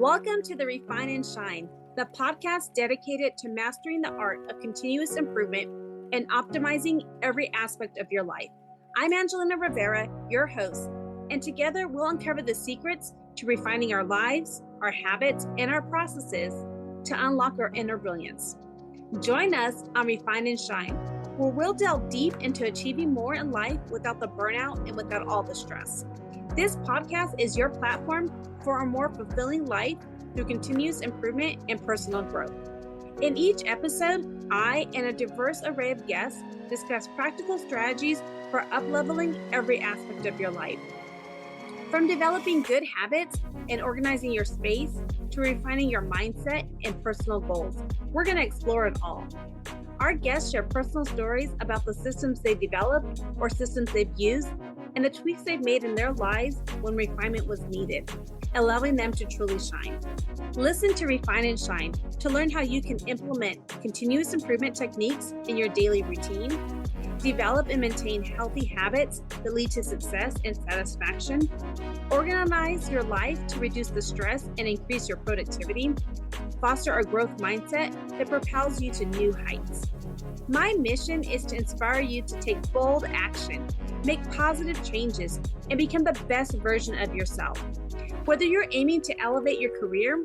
Welcome to the Refine and Shine, the podcast dedicated to mastering the art of continuous improvement and optimizing every aspect of your life. I'm Angelina Rivera, your host, and together we'll uncover the secrets to refining our lives, our habits, and our processes to unlock our inner brilliance. Join us on Refine and Shine, where we'll delve deep into achieving more in life without the burnout and without all the stress. This podcast is your platform for a more fulfilling life through continuous improvement and personal growth. In each episode, I and a diverse array of guests discuss practical strategies for up-leveling every aspect of your life. From developing good habits and organizing your space to refining your mindset and personal goals, we're going to explore it all. Our guests share personal stories about the systems they've developed or systems they've used and the tweaks they've made in their lives when refinement was needed, allowing them to truly shine. Listen to Refine and Shine to learn how you can implement continuous improvement techniques in your daily routine, develop and maintain healthy habits that lead to success and satisfaction, organize your life to reduce the stress and increase your productivity, foster a growth mindset that propels you to new heights. My mission is to inspire you to take bold action, make positive changes, and become the best version of yourself. Whether you're aiming to elevate your career,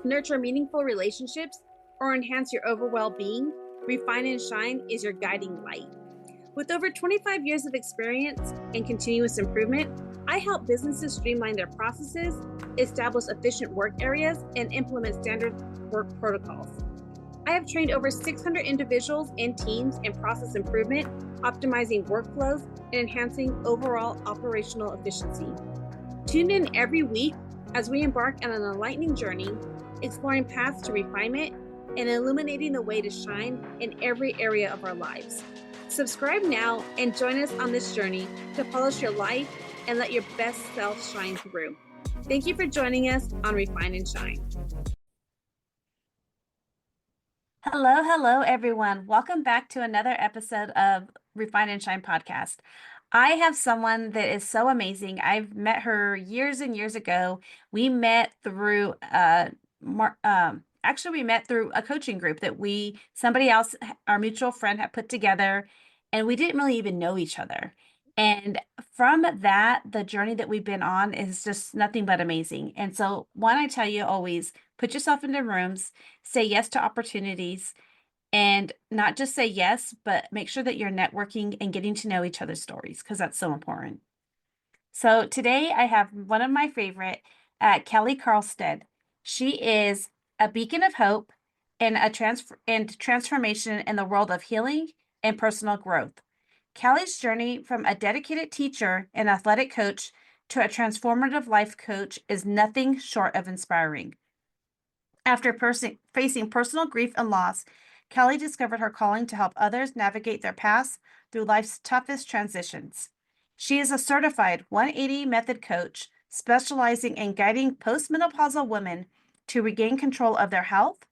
nurture meaningful relationships, or enhance your overall well-being, Refine and Shine is your guiding light. With over 25 years of experience in continuous improvement, I help businesses streamline their processes, establish efficient work areas, and implement standard work protocols. I have trained over 600 individuals and teams in process improvement, optimizing workflows, and enhancing overall operational efficiency. Tune in every week as we embark on an enlightening journey, exploring paths to refinement and illuminating the way to shine in every area of our lives. Subscribe now and join us on this journey to polish your life and let your best self shine through. Thank you for joining us on Refine and Shine. Hello, everyone. Welcome back to another episode of Refine and Shine podcast. I have someone that is so amazing. I've met her years and years ago. We met through we met through a coaching group that somebody else, our mutual friend, had put together, and we didn't really even know each other. And from that, the journey that we've been on is just nothing but amazing. And so, I tell you always, put yourself into rooms, say yes to opportunities, and not just say yes, but make sure that you're networking and getting to know each other's stories, because that's so important. So today I have one of my favorite, Kellie Carlstead. She is a beacon of hope and transformation in the world of healing and personal growth. Kellie's journey from a dedicated teacher and athletic coach to a transformative life coach is nothing short of inspiring. After facing personal grief and loss, Kellie discovered her calling to help others navigate their paths through life's toughest transitions. She is a certified 180 method coach specializing in guiding postmenopausal women to regain control of their health,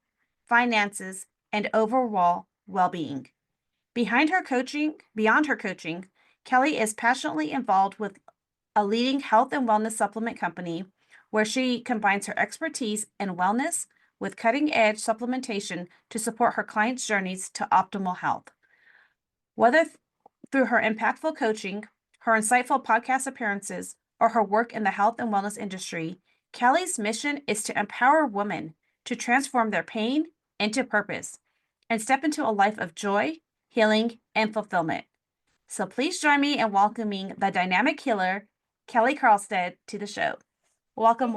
finances, and overall well-being. Beyond her coaching, Kellie is passionately involved with a leading health and wellness supplement company where she combines her expertise in wellness with cutting-edge supplementation to support her clients' journeys to optimal health. Whether through her impactful coaching, her insightful podcast appearances, or her work in the health and wellness industry, Kellie's mission is to empower women to transform their pain into purpose and step into a life of joy, healing, and fulfillment. So please join me in welcoming the dynamic healer, Kellie Carlstead, to the show. Welcome.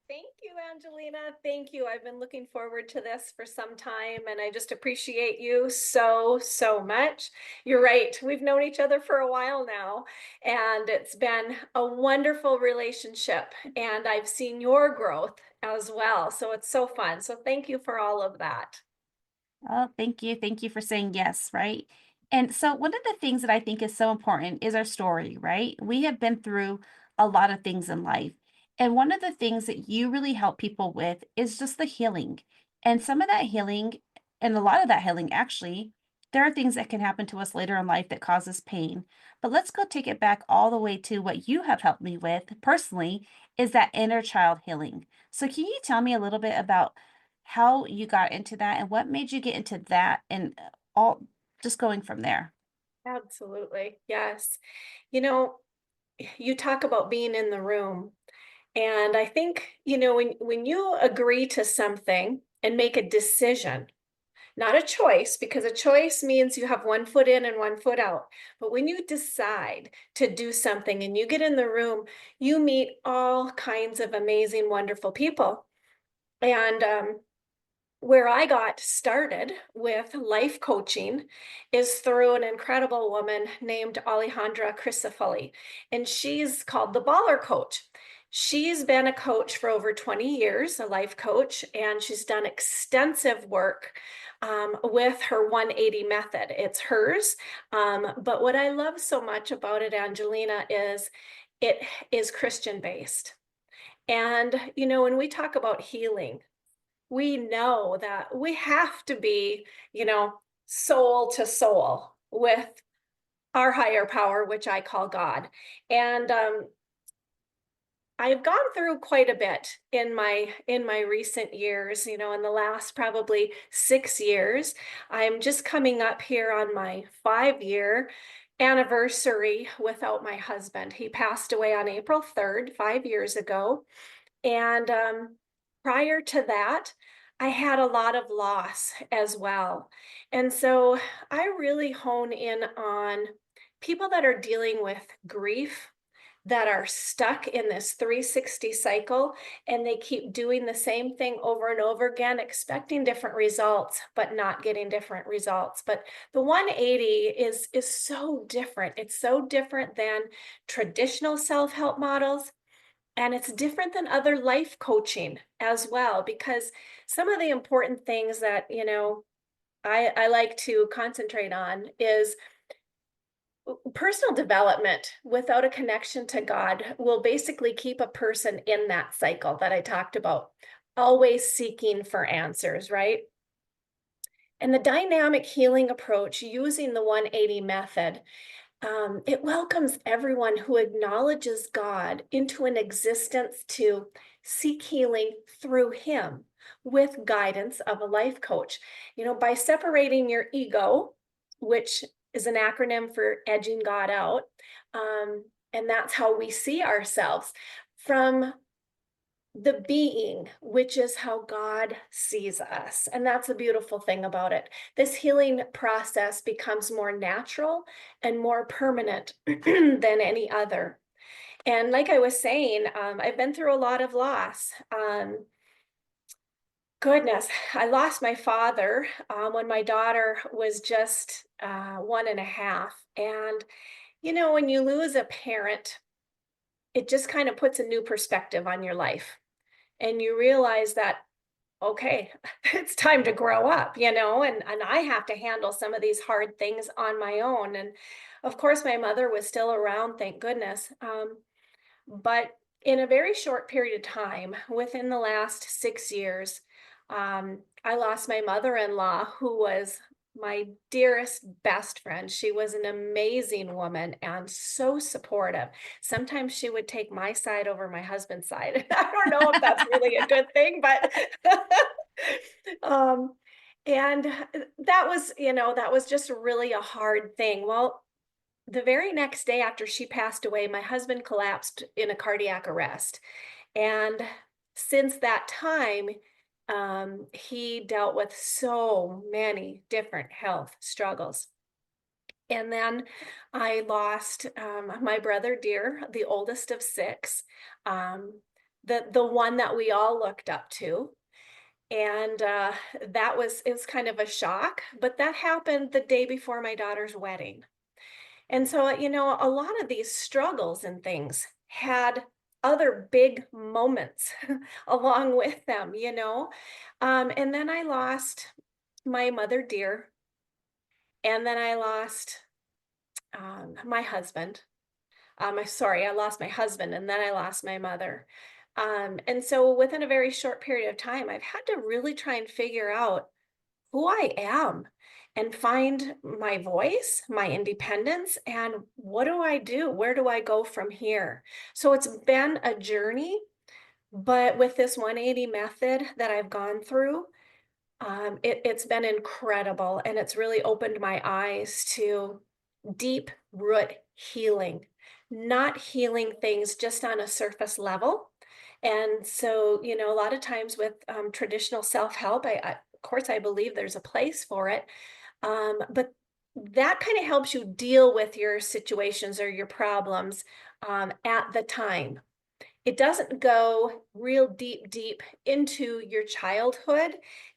Thank you, Angelina. Thank you. I've been looking forward to this for some time, and I just appreciate you so much. You're right. We've known each other for a while now, and it's been a wonderful relationship, and I've seen your growth as well. So it's so fun. So thank you for all of that. Oh, thank you. Thank you for saying yes, right? And so one of the things that I think is so important is our story, right? We have been through a lot of things in life. And one of the things that you really help people with is just the healing. And some of that healing, and a lot of that healing actually, there are things that can happen to us later in life that causes pain. But let's go take it back all the way to what you have helped me with personally is that inner child healing. So can you tell me a little bit about how you got into that and what made you get into that and all just going from there? Absolutely. Yes. You know, you talk about being in the room. And I think, when you agree to something and make a decision, not a choice, because a choice means you have one foot in and one foot out. But when you decide to do something and you get in the room, you meet all kinds of amazing, wonderful people. And where I got started with life coaching is through an incredible woman named Alejandra Crisafulli, and she's called the Baller Coach. She's been a coach for over 20 years, a life coach, and she's done extensive work with her 180 method. It's hers. But what I love so much about it, Angelina, is it is Christian based. And, when we talk about healing, we know that we have to be, soul to soul with our higher power, which I call God. And I've gone through quite a bit in my recent years, in the last probably 6 years. I'm just coming up here on my 5 year anniversary without my husband. He passed away on April 3rd, 5 years ago. And prior to that, I had a lot of loss as well. And so I really hone in on people that are dealing with grief, that are stuck in this 360 cycle, and they keep doing the same thing over and over again, expecting different results, but not getting different results. But the 180 is so different. It's so different than traditional self-help models. And it's different than other life coaching as well, because some of the important things that, I like to concentrate on is personal development without a connection to God will basically keep a person in that cycle that I talked about, always seeking for answers, right? And the dynamic healing approach using the 180 method, it welcomes everyone who acknowledges God into an existence to seek healing through Him with guidance of a life coach. By separating your ego, which is an acronym for edging God out, and that's how we see ourselves, from the being, which is how God sees us. And that's a beautiful thing about it. This healing process becomes more natural and more permanent than any other. And like I was saying, I've been through a lot of loss. Goodness, I lost my father when my daughter was just 1.5. And, when you lose a parent, it just kind of puts a new perspective on your life. And you realize that, okay, it's time to grow up, and I have to handle some of these hard things on my own. And of course, my mother was still around, thank goodness. But in a very short period of time, within the last 6 years, I lost my mother-in-law, who was my dearest best friend. She was an amazing woman and so supportive. Sometimes she would take my side over my husband's side. I don't know if that's really a good thing, but um, and that was just really a hard thing. Well, the very next day after she passed away, my husband collapsed in a cardiac arrest. And since that time, he dealt with so many different health struggles. And then I lost my brother dear, the oldest of six, the one that we all looked up to. And it was kind of a shock, but that happened the day before my daughter's wedding. And so, a lot of these struggles and things had other big moments along. And then I lost my mother dear, and then I lost my husband. I lost my husband, and then I lost my mother. And so within a very short period of time, I've had to really try and figure out who I am. and find my voice, my independence, and what do I do? Where do I go from here? So it's been a journey, but with this 180 method that I've gone through, it's been incredible, and it's really opened my eyes to deep root healing, not healing things just on a surface level. And so, a lot of times with traditional self-help, of course, I believe there's a place for it, but that kind of helps you deal with your situations or your problems at the time. It doesn't go real deep into your childhood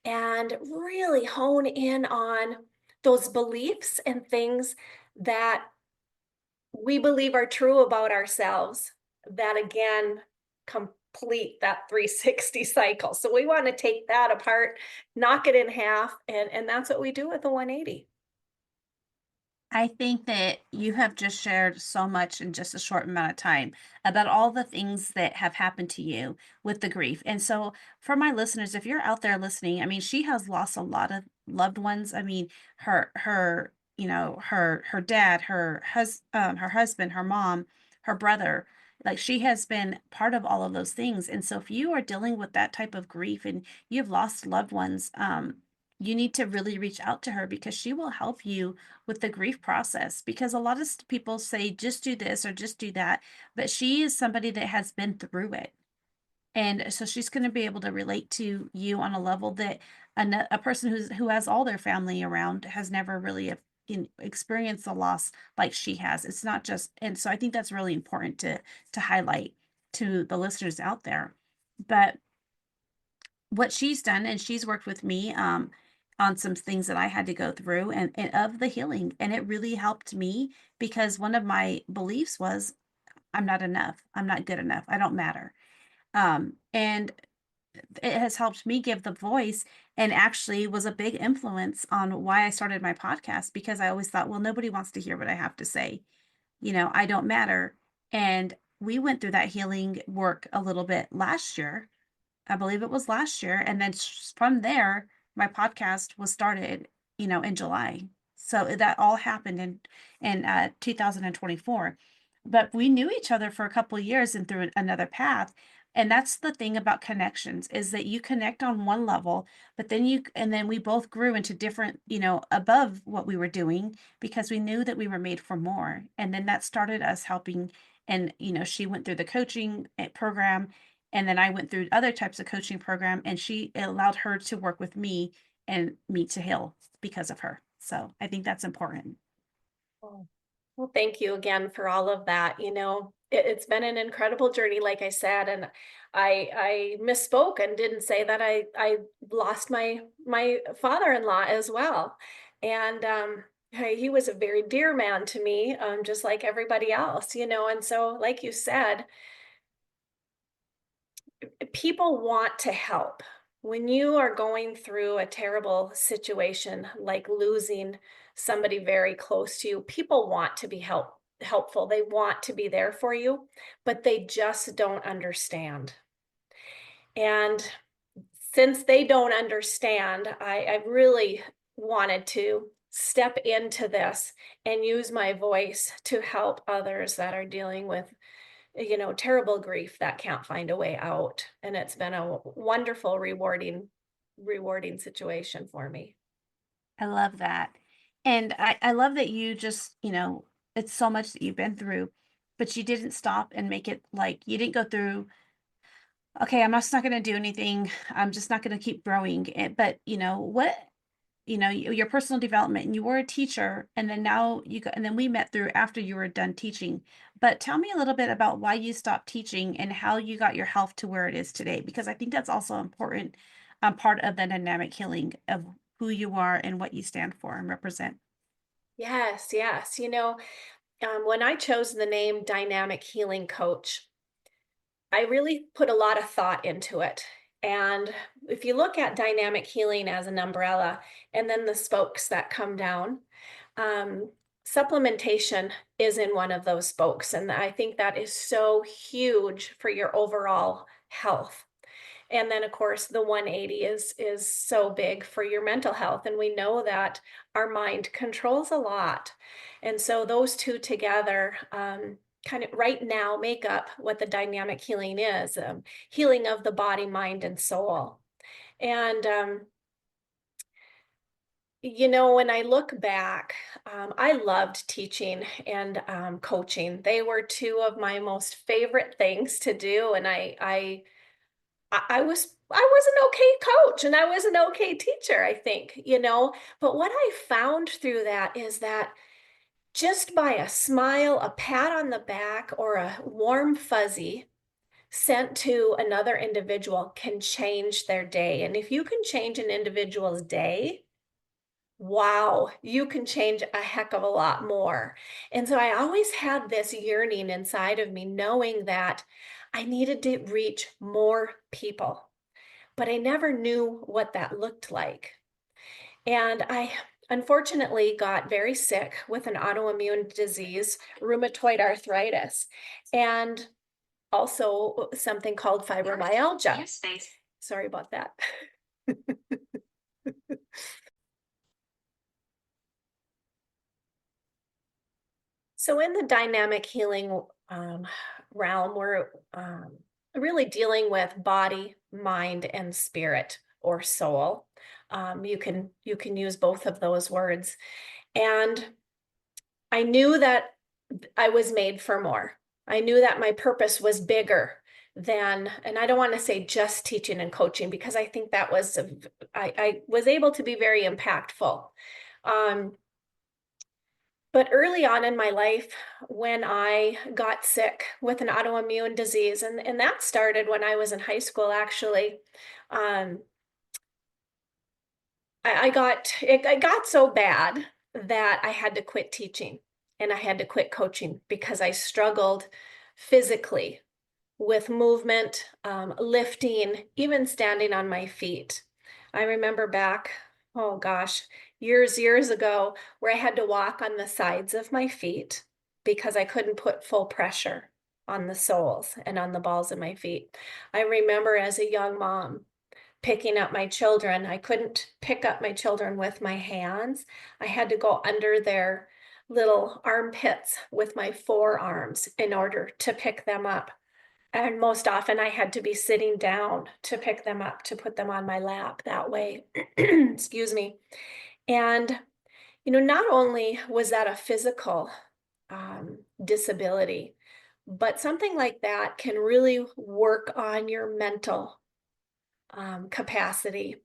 and really hone in on those beliefs and things that we believe are true about ourselves that again complete that 360 cycle. So we want to take that apart, knock it in half, and that's what we do with the 180. I think that you have just shared so much in just a short amount of time about all the things that have happened to you with the grief. And so, for my listeners, if you're out there listening, I mean, she has lost a lot of loved ones. I mean, her dad, her husband, her mom, her brother. Like she has been part of all of those things. And so, if you are dealing with that type of grief and you've lost loved ones, you need to really reach out to her because she will help you with the grief process because a lot of people say just do this or just do that, but she is somebody that has been through it, and so she's going to be able to relate to you on a level that a person who has all their family around has never really experienced the loss like she has. It's not just, and so I think that's really important to highlight to the listeners out there. But what she's done, and she's worked with me on some things that I had to go through and of the healing. And it really helped me because one of my beliefs was I'm not enough. I'm not good enough. I don't matter. And it has helped me give the voice and actually was a big influence on why I started my podcast because I always thought, well, nobody wants to hear what I have to say. I don't matter. And we went through that healing work a little bit last year. I believe it was last year, and then from there, my podcast was started, in July. So that all happened in 2024. But we knew each other for a couple of years and through another path. And that's the thing about connections is that you connect on one level, but then we both grew into different, above what we were doing because we knew that we were made for more. And then that started us helping. And, she went through the coaching program and then I went through other types of coaching program and it allowed her to work with me and me to heal because of her. So I think that's important. Oh, well, thank you again for all of that. It's been an incredible journey, like I said, and I misspoke and didn't say that I lost my father-in-law as well, and he was a very dear man to me, just like everybody else, and so, like you said, people want to help. When you are going through a terrible situation like losing somebody very close to you, people want to be helpful. They want to be there for you, but they just don't understand. And since they don't understand, I really wanted to step into this and use my voice to help others that are dealing with terrible grief that can't find a way out. And it's been a wonderful, rewarding situation for me. I love that. And I love that you just, it's so much that you've been through, but you didn't stop and make it like you didn't go through, okay, I'm just not going to do anything. I'm just not going to keep growing. But your personal development and you were a teacher and then now and then we met through after you were done teaching, but tell me a little bit about why you stopped teaching and how you got your health to where it is today because I think that's also important part of the dynamic healing of who you are and what you stand for and represent. Yes, yes. When I chose the name Dynamic Healing Coach, I really put a lot of thought into it. And if you look at dynamic healing as an umbrella and then the spokes that come down, um, supplementation is in one of those spokes. And I think that is so huge for your overall health. And then of course the 180 is so big for your mental health. And we know that our mind controls a lot. And so those two together kind of right now make up what the dynamic healing is, healing of the body, mind, and soul. And when I look back, I loved teaching and coaching. They were two of my most favorite things to do. And I was an okay coach and I was an okay teacher, I think, But what I found through that is that just by a smile, a pat on the back, or a warm fuzzy sent to another individual can change their day. And if you can change an individual's day, wow, you can change a heck of a lot more. And so I always had this yearning inside of me, knowing that I needed to reach more people, but I never knew what that looked like. And I unfortunately got very sick with an autoimmune disease, rheumatoid arthritis, and also something called fibromyalgia. Sorry about that. So in the dynamic healing realm, we're really dealing with body, mind, and spirit or soul. You can use both of those words. And I knew that I was made for more. I knew that my purpose was bigger than, and I don't want to say just teaching and coaching, because I think that was, I was able to be very impactful. But early on in my life, when I got sick with an autoimmune disease, and that started when I was in high school, actually, it got so bad that I had to quit teaching and I had to quit coaching because I struggled physically with movement, lifting, even standing on my feet. I remember back, oh gosh, years ago, where I had to walk on the sides of my feet because I couldn't put full pressure on the soles and on the balls of my feet. I remember as a young mom picking up my children. I couldn't pick up my children with my hands. I had to go under their little armpits with my forearms in order to pick them up. And most often I had to be sitting down to pick them up, to put them on my lap that way. Excuse me. And, not only was that a physical disability, but something like that can really work on your mental capacity.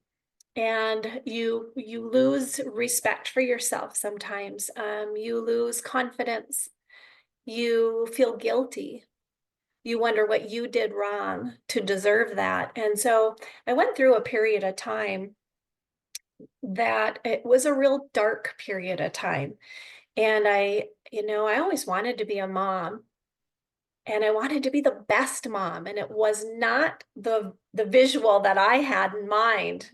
And you lose respect for yourself sometimes. You lose confidence. You feel guilty. You wonder what you did wrong to deserve that. And so I went through a period of time that it was a real dark period of time. And I always wanted to be a mom. And I wanted to be the best mom. And it was not the visual that I had in mind,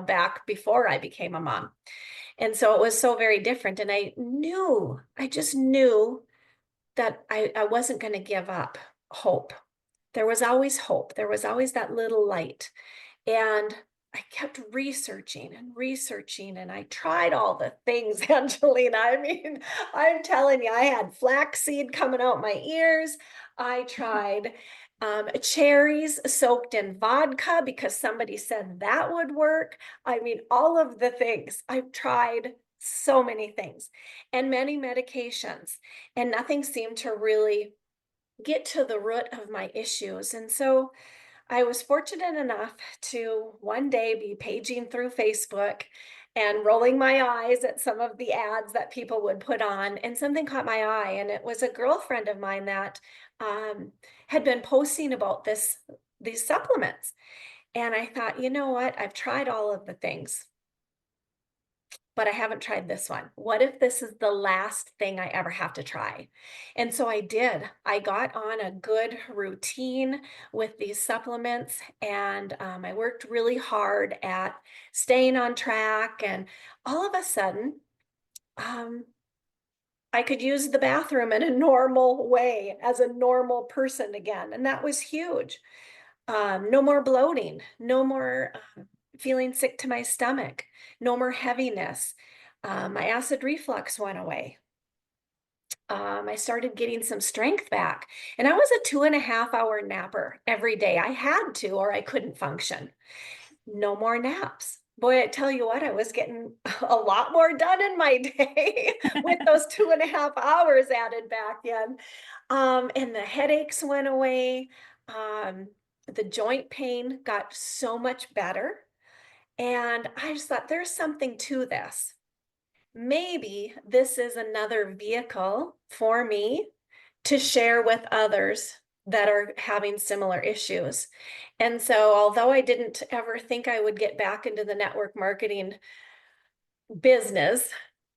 back before I became a mom. And so it was so very different. And I just knew that I wasn't going to give up hope. There was always hope. There was always that little light. And I kept researching and I tried all the things, Angelina. I mean, I'm telling you, I had flaxseed coming out my ears. I tried cherries soaked in vodka because somebody said that would work. I mean, all of the things. I've tried so many things and many medications, and nothing seemed to really get to the root of my issues. And so I was fortunate enough to one day be paging through Facebook and rolling my eyes at some of the ads that people would put on, and something caught my eye, and it was a girlfriend of mine that had been posting about these supplements. And I thought, you know what? I've tried all of the things, but I haven't tried this one. What if this is the last thing I ever have to try? And so I did. I got on a good routine with these supplements, and I worked really hard at staying on track. And all of a sudden, I could use the bathroom in a normal way as a normal person again. And that was huge. No more bloating, no more feeling sick to my stomach, no more heaviness. My acid reflux went away. I started getting some strength back. And I was a 2.5 hour napper every day. I had to, or I couldn't function. No more naps. Boy, I tell you what, I was getting a lot more done in my day with those 2.5 hours added back in. And the headaches went away. The joint pain got so much better. And I just thought there's something to this. Maybe this is another vehicle for me to share with others that are having similar issues. And so, although I didn't ever think I would get back into the network marketing business,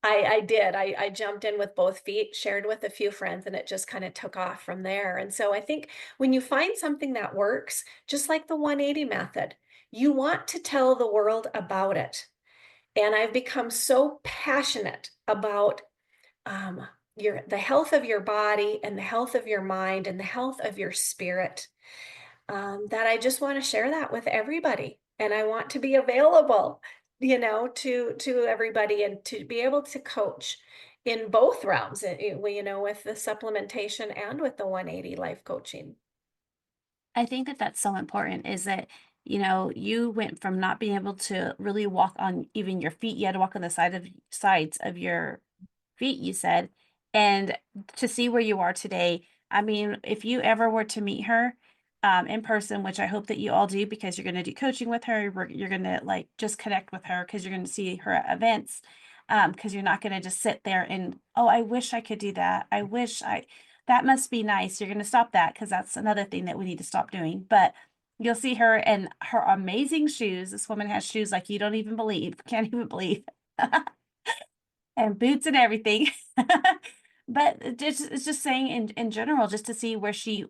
I did. I jumped in with both feet, shared with a few friends, and it just kind of took off from there. And so, I think when you find something that works, just like the 180 method, you want to tell the world about it. And I've become so passionate about the health of your body and the health of your mind and the health of your spirit, that I just want to share that with everybody. And I want to be available, to everybody and to be able to coach in both realms, with the supplementation and with the 180 life coaching. I think that that's so important is that, you went from not being able to really walk on even your feet. You had to walk on the sides of your feet, you said, and to see where you are today. I mean, if you ever were to meet her in person, which I hope that you all do because you're going to do coaching with her, you're going to like just connect with her because you're going to see her at events. Because you're not going to just sit there and, oh, I wish I could do that. That must be nice. You're going to stop that because that's another thing that we need to stop doing. But you'll see her in her amazing shoes. This woman has shoes like you don't even believe, can't even believe. And boots and everything. But it's just saying in general, just to see where she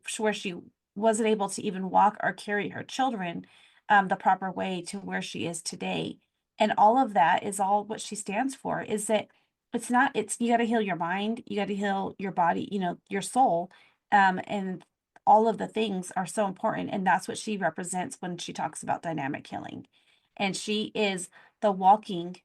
wasn't able to even walk or carry her children the proper way to where she is today. And all of that is all what she stands for, is that it's you got to heal your mind, you got to heal your body, your soul. And all of the things are so important. And that's what she represents when she talks about dynamic healing. And she is the walking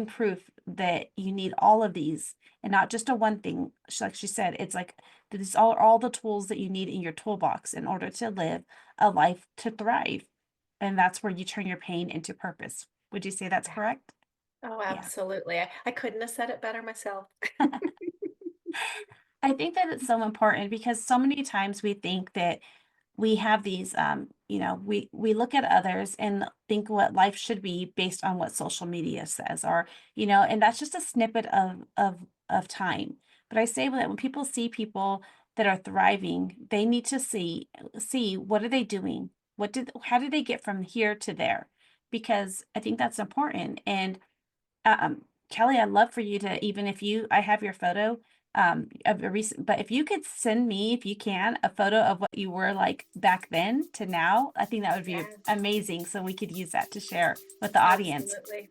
proof that you need all of these and not just a one thing. Like she said, it's like these are all the tools that you need in your toolbox in order to live a life to thrive. And that's where you turn your pain into purpose. Would you say that's correct? Oh, Yeah. absolutely. I couldn't have said it better myself. I think that it's so important because so many times we think that we have these we look at others and think what life should be based on what social media says, or and that's just a snippet of time. But I say that when people see people that are thriving, they need to see what are they doing, how did they get from here to there, because I think that's important. And Kellie, I'd love for you to, even if I have your photo of a recent, but if you could send me, if you can, a photo of what you were like back then to now, I think that would be Yeah, amazing. So we could use that to share with the audience. absolutely.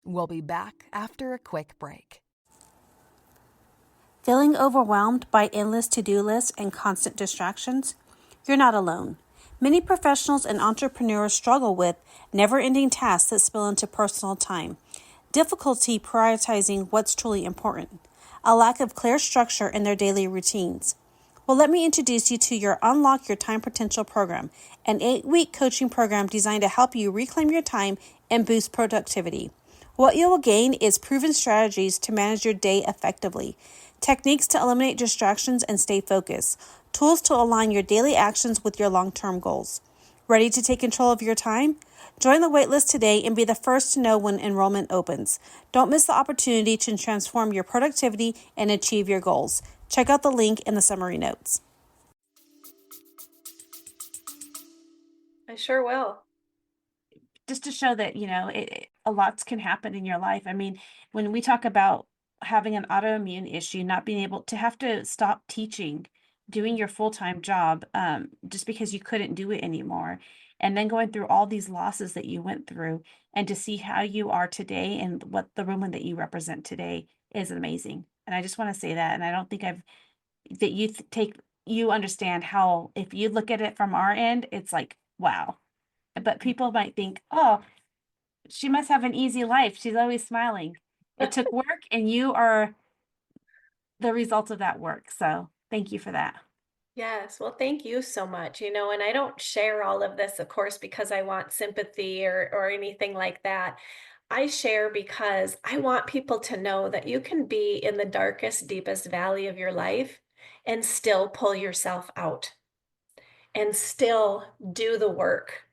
We'll be back after a quick break. Feeling overwhelmed by endless to-do lists and constant distractions? You're not alone. Many professionals and entrepreneurs struggle with never-ending tasks that spill into personal time, difficulty prioritizing what's truly important, a lack of clear structure in their daily routines. Well, let me introduce you to your Unlock Your Time Potential program, an 8-week coaching program designed to help you reclaim your time and boost productivity. What you will gain is proven strategies to manage your day effectively, techniques to eliminate distractions and stay focused, tools to align your daily actions with your long-term goals. Ready to take control of your time? Join the waitlist today and be the first to know when enrollment opens. Don't miss the opportunity to transform your productivity and achieve your goals. Check out the link in the summary notes. I sure will. Just to show that, a lot can happen in your life. I mean, when we talk about having an autoimmune issue, not being able to have to stop teaching, doing your full-time job, just because you couldn't do it anymore, and then going through all these losses that you went through, and to see how you are today and what the woman that you represent today is amazing. And I just want to say that. And I don't think that you take you understand how, if you look at it from our end, it's like, wow. But people might think, oh, she must have an easy life. She's always smiling. It took work, and you are the result of that work. So thank you for that. Yes, well, thank you so much. And I don't share all of this, of course, because I want sympathy or anything like that. I share because I want people to know that you can be in the darkest, deepest valley of your life and still pull yourself out and still do the work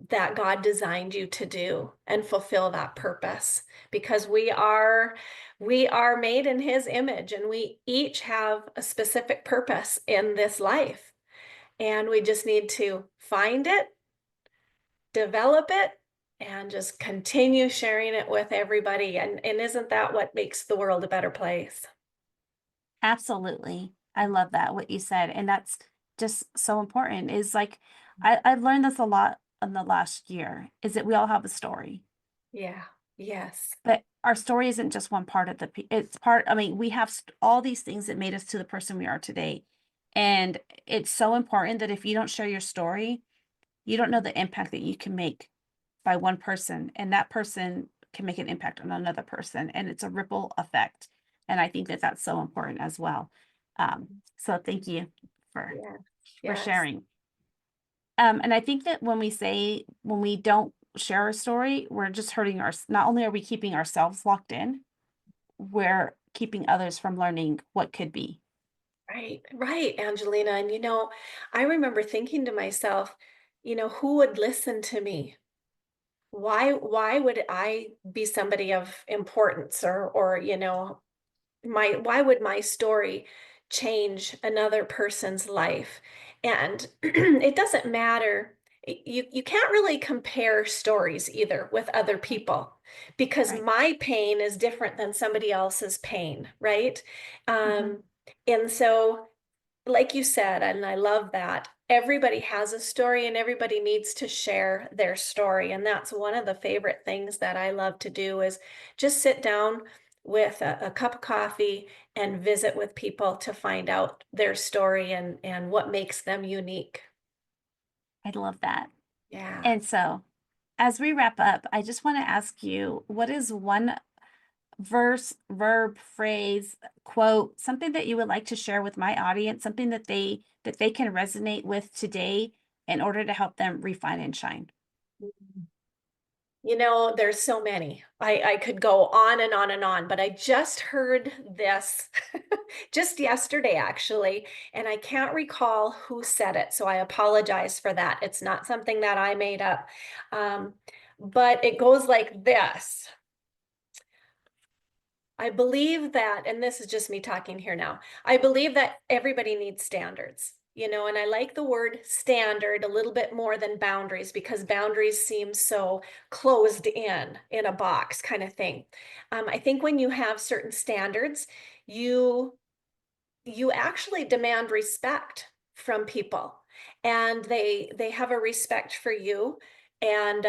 that God designed you to do and fulfill that purpose, because we are made in His image, and we each have a specific purpose in this life, and we just need to find it, develop it, and just continue sharing it with everybody. And isn't that what makes the world a better place? Absolutely. I love that, what you said. And that's just so important is like, I've learned this a lot in the last year, is that we all have a story, Yeah. Yes. but our story isn't just one part of it's part, I mean, we have all these things that made us to the person we are today. And it's so important that if you don't share your story, you don't know the impact that you can make by one person, and that person can make an impact on another person, and it's a ripple effect. And I think that that's so important as well. So thank you for Yeah. for Yes. sharing. And I think that when we don't share a story, we're just hurting not only are we keeping ourselves locked in, we're keeping others from learning what could be. Right, right, Angelina. And I remember thinking to myself, who would listen to me? Why would I be somebody of importance, or why would my story change another person's life? And it doesn't matter. You can't really compare stories either with other people, because Right. my pain is different than somebody else's pain, right? Hmm. And so, like you said, and I love that, everybody has a story and everybody needs to share their story. And that's one of the favorite things that I love to do, is just sit down with a cup of coffee and visit with people to find out their story and what makes them unique. I love that. Yeah. And so, as we wrap up, I just want to ask you, what is one verse, verb, phrase, quote, something that you would like to share with my audience, something that they can resonate with today in order to help them refine and shine? There's so many. I could go on and on and on, but I just heard this just yesterday, actually, and I can't recall who said it, so I apologize for that. It's not something that I made up. Um, but it goes like this. I believe that, and this is just me talking here now, I believe that everybody needs standards, and I like the word standard a little bit more than boundaries, because boundaries seem so closed in a box kind of thing. I think when you have certain standards, you you actually demand respect from people, and they have a respect for you, and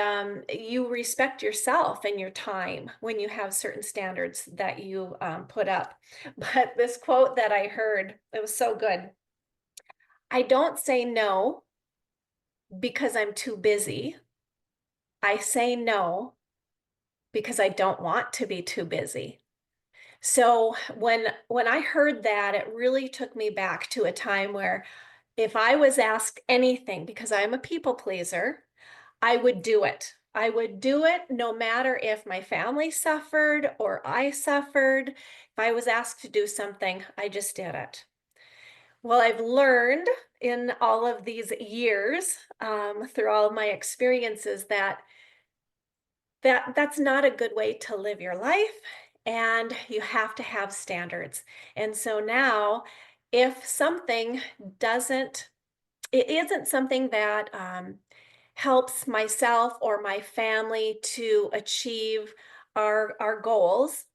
you respect yourself and your time when you have certain standards that you put up. But this quote that I heard, it was so good. I don't say no because I'm too busy. I say no because I don't want to be too busy. So when I heard that, it really took me back to a time where, if I was asked anything, because I'm a people pleaser, I would do it. I would do it no matter if my family suffered or I suffered. If I was asked to do something, I just did it. Well, I've learned in all of these years, through all of my experiences, that's not a good way to live your life, and you have to have standards. And so now, if something doesn't it isn't something that helps myself or my family to achieve our goals,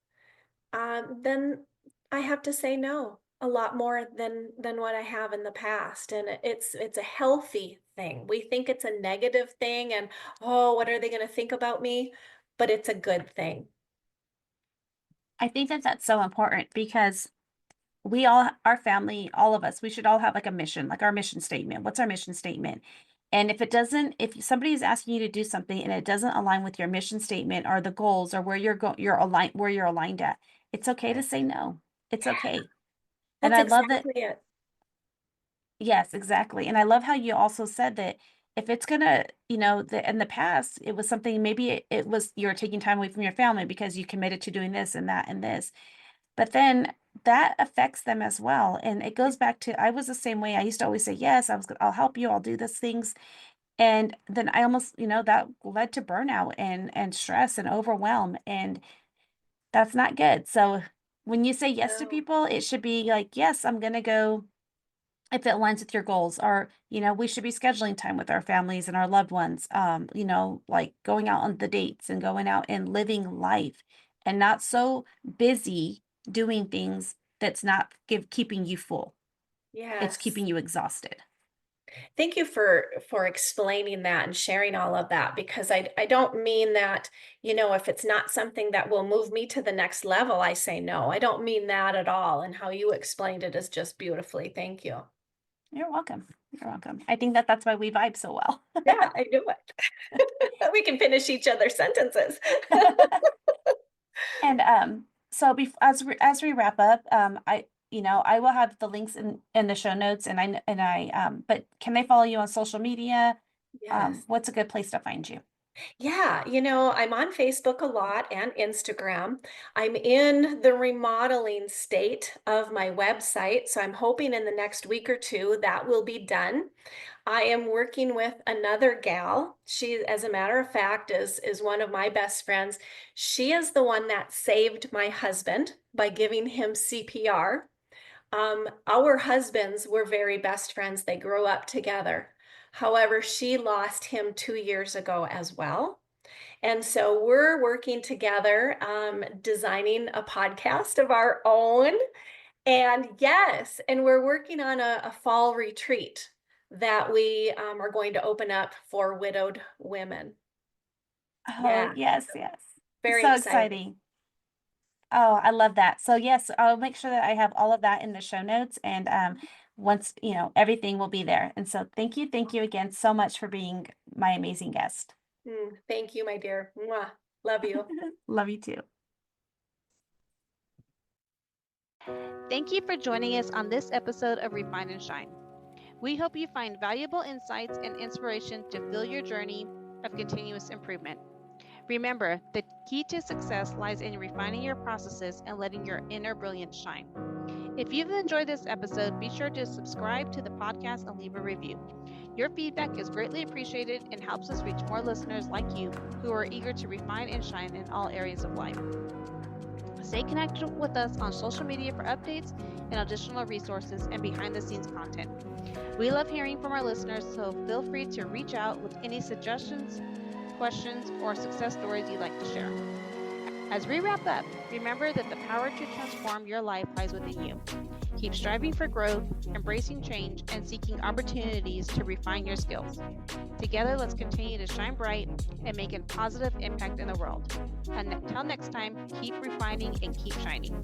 then I have to say no a lot more than what I have in the past. And it's a healthy thing. We think it's a negative thing, and oh, what are they going to think about me? But it's a good thing. I think that that's so important because our family, all of us, we should all have like a mission, like our mission statement. What's our mission statement? And if somebody is asking you to do something and it doesn't align with your mission statement or the goals or where you're aligned at, it's okay to say no. It's okay. And That's I love that. exactly it. Yes, exactly. And I love how you also said that if it's gonna, in the past, it was something, maybe it was you're taking time away from your family because you committed to doing this and that and this. But then that affects them as well. And it goes back to, I was the same way. I used to always say, yes, I'll help you, I'll do these things. And then I almost, that led to burnout and stress and overwhelm. And that's not good. So when you say yes to No. people, it should be like, yes, I'm gonna go if it aligns with your goals, or we should be scheduling time with our families and our loved ones, like going out on the dates and going out and living life and not so busy doing things that's not keeping you full. It's Yes. keeping you exhausted. Thank you for explaining that and sharing all of that, because I don't mean that, if it's not something that will move me to the next level, I say no. I don't mean that at all. And how you explained it is just beautifully. Thank you. You're welcome. You're welcome. I think that's why we vibe so well. Yeah, I knew it. We can finish each other's sentences. And so as we wrap up, I will have the links in the show notes, but can they follow you on social media? Yes. What's a good place to find you? Yeah, I'm on Facebook a lot and Instagram. I'm in the remodeling state of my website, so I'm hoping in the next week or two that will be done. I am working with another gal. She, as a matter of fact, is one of my best friends. She is the one that saved my husband by giving him CPR. Our husbands were very best friends. They grew up together. However, she lost him 2 years ago as well. And so we're working together, designing a podcast of our own. And yes, and we're working on a fall retreat that we are going to open up for widowed women. Oh, Yeah, yes, yes. very So exciting. exciting. Oh, I love that. So yes, I'll make sure that I have all of that in the show notes, and once, everything will be there. And so thank you again so much for being my amazing guest. Thank you, my dear. Mwah. Love you. Love you too. Thank you for joining us on this episode of Refine and Shine. We hope you find valuable insights and inspiration to fuel your journey of continuous improvement. Remember, the key to success lies in refining your processes and letting your inner brilliance shine. If you've enjoyed this episode, be sure to subscribe to the podcast and leave a review. Your feedback is greatly appreciated and helps us reach more listeners like you who are eager to refine and shine in all areas of life. Stay connected with us on social media for updates and additional resources and behind-the-scenes content. We love hearing from our listeners, so feel free to reach out with any suggestions, questions, or success stories you'd like to share. As we wrap up, remember that the power to transform your life lies within you. Keep striving for growth, embracing change, and seeking opportunities to refine your skills. Together, let's continue to shine bright and make a positive impact in the world. Until next time, keep refining and keep shining.